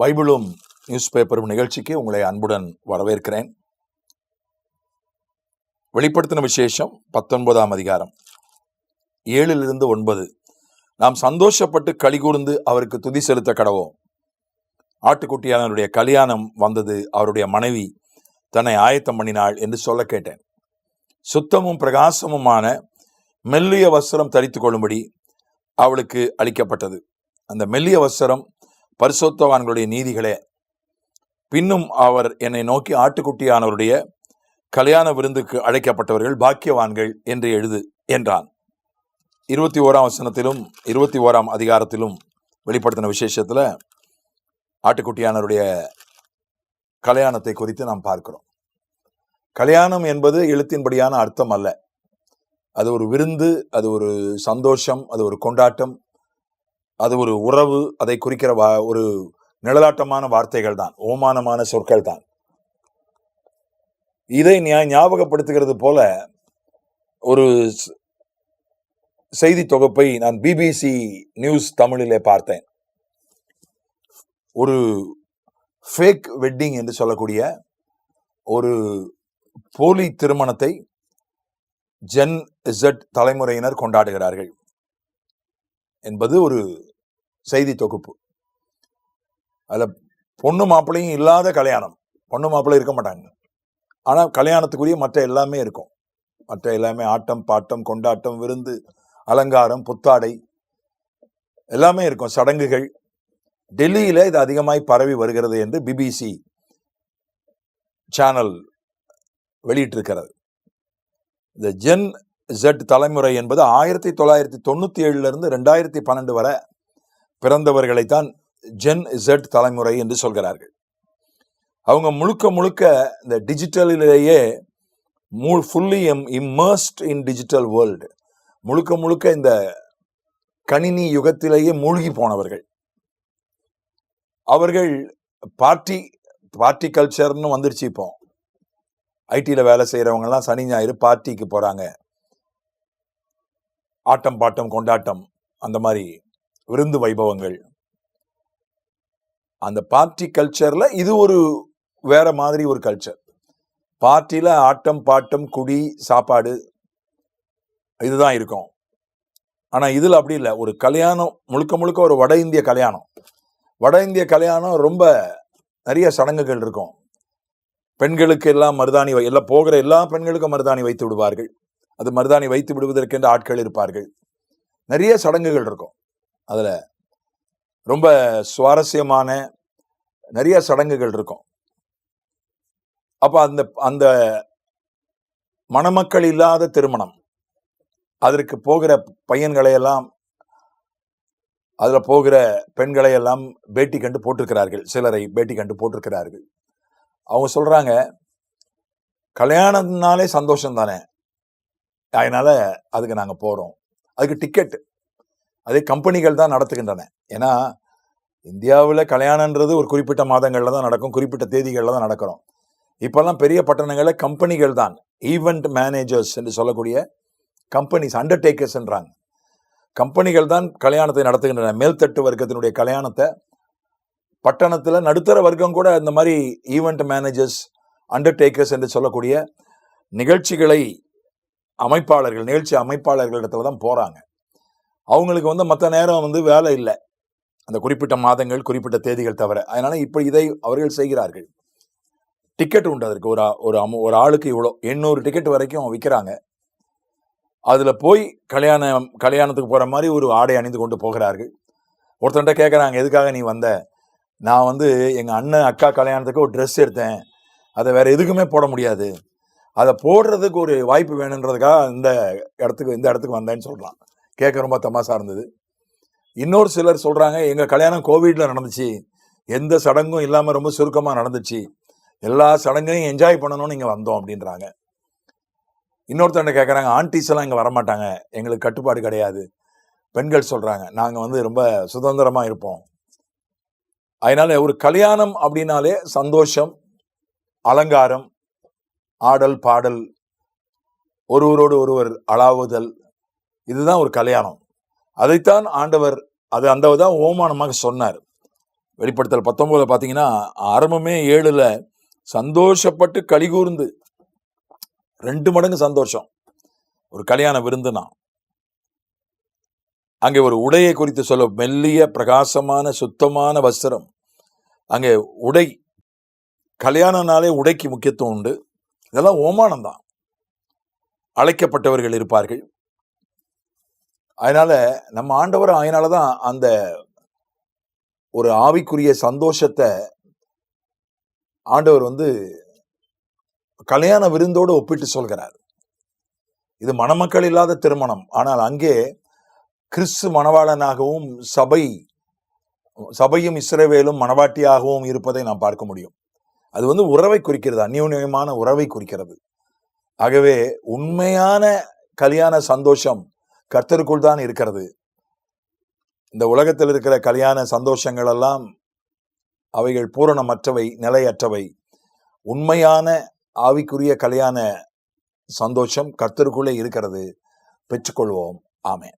பைபிளும் news பேப்பரும் நிகழ்ச்சிக்கு உங்களை அன்புடன் வரவேற்கிறேன். வெளிப்படுத்தின விசேஷம் 19ஆம் அதிகாரம் 7-9. நாம் சந்தோஷப்பட்டு களிகூர்ந்து அவருக்கு துதி செலுத்த கடவோம். ஆட்டுக்குட்டியானவருடைய கல்யாணம் வந்தது, அவருடைய மனைவி தன்னை ஆயத்தம் பண்ணினாள் என்று சொல்ல கேட்டேன். சுத்தமும் பிரகாசமுமான மெல்லிய வஸ்திரம் தரித்து கொள்ளும்படி அவளுக்கு அளிக்கப்பட்டது. அந்த மெல்லிய வஸ்திரம் பரிசுத்தவான்களுடைய நீதிகளே. பின்னும் அவர் என்னை நோக்கி, ஆட்டுக்குட்டியானவருடைய கல்யாண விருந்துக்கு அழைக்கப்பட்டவர்கள் பாக்கியவான்கள் என்று எழுது என்றான். 21ஆம் வசனத்திலும் 21ஆம் அதிகாரத்திலும் வெளிப்படுத்தின விசேஷத்துல ஆட்டுக்குட்டியானவருடைய கல்யாணத்தை குறித்து நாம் பார்க்கிறோம். கல்யாணம் என்பது எழுத்தின்படியான அர்த்தம் அல்ல. அது ஒரு விருந்து, அது ஒரு சந்தோஷம், அது ஒரு கொண்டாட்டம், அது ஒரு உறவு. அதை குறிக்கிற ஒரு நிழலாட்டமான வார்த்தைகள் தான், ஓமானமான சொற்கள் தான். இதை ஞாபகப்படுத்துகிறது போல ஒரு செய்தி தொகுப்பை நான் பிபிசி நியூஸ் தமிழிலே பார்த்தேன். ஒரு ஃபேக் வெட்டிங் என்று சொல்லக்கூடிய ஒரு போலி திருமணத்தை ஜென் இசட் தலைமுறையினர் கொண்டாடுகிறார்கள் என்பது ஒரு செய்தி தொகுப்பு. அதுல பொண்ணு மாப்பிள்ளையும் இல்லாத கல்யாணம். பொண்ணு மாப்பிள்ளை இருக்க மாட்டாங்க, ஆனா கல்யாணத்துக்குரிய மற்ற எல்லாமே இருக்கும். மற்ற எல்லாமே ஆட்டம் பாட்டம் கொண்டாட்டம் விருந்து அலங்காரம் புத்தாடை எல்லாமே இருக்கும், சடங்குகள். டெல்லியில இது அதிகமாய் பரவி வருகிறது என்று பிபிசி சேனல் வெளியிட்டிருக்கிறது. இந்த ஜென் ஜெட் தலைமுறை என்பது 1997 2012 வரை பிறந்தவர்களைத்தான் ஜென் இசட் தலைமுறை என்று சொல்கிறார்கள். அவங்க முழுக்க இந்த டிஜிட்டலிலேயே fully immersed in digital world, முழுக்க இந்த கணினி யுகத்திலேயே மூழ்கி போனவர்கள். அவர்கள் பார்ட்டி கல்ச்சர்னு வந்துருச்சு. இப்போ ஐடியில் வேலை செய்யறவங்க எல்லாம் சனி ஞாயிறு பார்ட்டிக்கு போறாங்க. ஆட்டம் பாட்டம் கொண்டாட்டம், அந்த மாதிரி விருந்து வைபவங்கள். அந்த பார்ட்டி கல்ச்சர்ல இது ஒரு வேற மாதிரி ஒரு கல்ச்சர். பார்ட்டியில ஆட்டம் பாட்டம் குடி சாப்பாடு இதுதான் இருக்கும். ஆனா இதுல அப்படி இல்லை. ஒரு கல்யாணம் முழுக்க ஒரு வட இந்திய கல்யாணம். வட இந்திய கல்யாணம் ரொம்ப நிறைய சடங்குகள் இருக்கும். பெண்களுக்கு எல்லாம் மருதாணி எல்லாம் போகிற எல்லா பெண்களுக்கும் மருதாணி வைத்து விடுவார்கள். அது மருதாணி வைத்து விடுவதற்கென்று ஆட்கள் இருப்பார்கள். நிறைய சடங்குகள் இருக்கும். அதுல ரொம்ப சுவாரஸ்யமான நிறைய சடங்குகள் இருக்கும். அப்ப அந்த மணமக்கள் இல்லாத திருமணம், அதற்கு போகிற பையன்களை எல்லாம், அதுல போகிற பெண்களை எல்லாம் பேட்டி கண்டு போட்டிருக்கிறார்கள். சிலரை பேட்டி கண்டு போட்டிருக்கிறார்கள். அவங்க சொல்றாங்க, கல்யாணம்னாலே சந்தோஷம் தானே, அதனால அதுக்கு நாங்க போறோம். அதுக்கு டிக்கெட் அதே கம்பெனிகள் தான் நடத்துகின்றன. ஏன்னா இந்தியாவில் கல்யாணன்றது ஒரு குறிப்பிட்ட மாதங்கள்ல தான் நடக்கும், குறிப்பிட்ட தேதிகள்ல தான் நடக்கிறோம். இப்பெல்லாம் பெரிய பட்டணங்களில் கம்பெனிகள் தான், ஈவெண்ட் மேனேஜர்ஸ் என்று சொல்லக்கூடிய கம்பெனிஸ், அண்டர்டேக்கர்ஸ்ன்றாங்க. கம்பெனிகள் தான் கல்யாணத்தை நடத்துகின்றன. மேல்தட்டு வர்க்கத்தினுடைய கல்யாணத்தை பட்டணத்துல நடுத்தர வர்க்கம் கூட இந்த மாதிரி ஈவெண்ட் மேனேஜர்ஸ், அண்டர்டேக்கர்ஸ் என்று சொல்லக்கூடிய நிகழ்ச்சிகளை நிகழ்ச்சி அமைப்பாளர்களிடத்துல தான் போறாங்க. அவங்களுக்கு மற்ற நேரம் வேலை இல்லை, அந்த குறிப்பிட்ட மாதங்கள் குறிப்பிட்ட தேதிகள் தவிர. அதனால இப்ப இதை அவர்கள் செய்கிறார்கள். டிக்கெட் உண்டு அதற்கு. ஒரு ஆளுக்கு இவ்வளோ 800 டிக்கெட் வரைக்கும் விற்கிறாங்க. அதுல போய் கல்யாணத்துக்கு போற மாதிரி ஒரு ஆடை அணிந்து கொண்டு போகிறார்கள். ஒருத்தன்ட்ட கேட்கறாங்க, எதுக்காக நீ வந்த? நான் எங்க அண்ணன் அக்கா கல்யாணத்துக்கு ஒரு ட்ரெஸ் எடுத்தேன், அதை வேற எதுக்குமே போட முடியாது, அதை போடுறதுக்கு ஒரு வாய்ப்பு வேணுன்றதுக்காக இந்த இடத்துக்கு வந்தேன்னு சொல்றான். கேட்க ரொம்ப தமாசா இருந்தது. இன்னொரு சிலர் சொல்றாங்க, எங்க கல்யாணம் கோவிட்ல நடந்துச்சு, எந்த சடங்கும் இல்லாம ரொம்ப சுருக்கமா நடந்துச்சு, எல்லா சடங்கையும் என்ஜாய் பண்ணணும்னு இங்க வந்தோம் அப்படின்றாங்க. இன்னொருத்தண்ட கேட்கறாங்க, ஆன்டிஸ் எல்லாம் இங்க வரமாட்டாங்க, எங்களுக்கு கட்டுப்பாடு கிடையாது. பெண்கள் சொல்றாங்க, நாங்க ரொம்ப சுதந்திரமா இருப்போம். அதனால ஒரு கல்யாணம் அப்படின்னாலே சந்தோஷம், அலங்காரம், ஆடல் பாடல், ஒருவரோடு ஒருவர் அளாவுதல், இதுதான் ஒரு கல்யாணம். அதைத்தான் ஆண்டவர் அந்த ஓமானமாக சொன்னார். வெளிப்படுத்தல் 19 பார்த்தீங்கன்னா ஆரம்பமே 7ல் சந்தோஷப்பட்டு களிகூர்ந்து 2 மடங்கு சந்தோஷம். ஒரு கல்யாண விருந்துனா அங்கே ஒரு உடையை குறித்து சொல்ல, மெல்லிய பிரகாசமான சுத்தமான வஸ்திரம். அங்கே உடை, கல்யாணனாலே உடைக்கு முக்கியத்துவம் உண்டு. இதெல்லாம் ஓமானம் தான். அழைக்கப்பட்டவர்கள் இருப்பார்கள். அதனால நம்ம ஆண்டவர் அதனாலதான் அந்த ஒரு ஆவிக்குரிய சந்தோஷத்தை ஆண்டவர் கல்யாண விருந்தோடு ஒப்பிட்டு சொல்கிறார். இது மணமக்கள் இல்லாத திருமணம். ஆனால் அங்கே கிறிஸ்து மணவாளனாகவும் சபையும் இஸ்ரவேலும் மணவாட்டியாகவும் இருப்பதை நாம் பார்க்க முடியும். அது உறவை குறிக்கிறது, அந்யோன்யமான உறவை குறிக்கிறது. ஆகவே உண்மையான கல்யாண சந்தோஷம் கர்த்தருக்குள் தான் இருக்கிறது. இந்த உலகத்தில் இருக்கிற கல்யாண சந்தோஷங்கள் எல்லாம் அவைகள் பூரணமற்றவை, நிலையற்றவை. உண்மையான ஆவிக்குரிய கல்யாண சந்தோஷம் கர்த்தருக்குள்ளே இருக்கிறது. பெற்றுக்கொள்வோம். ஆமென்.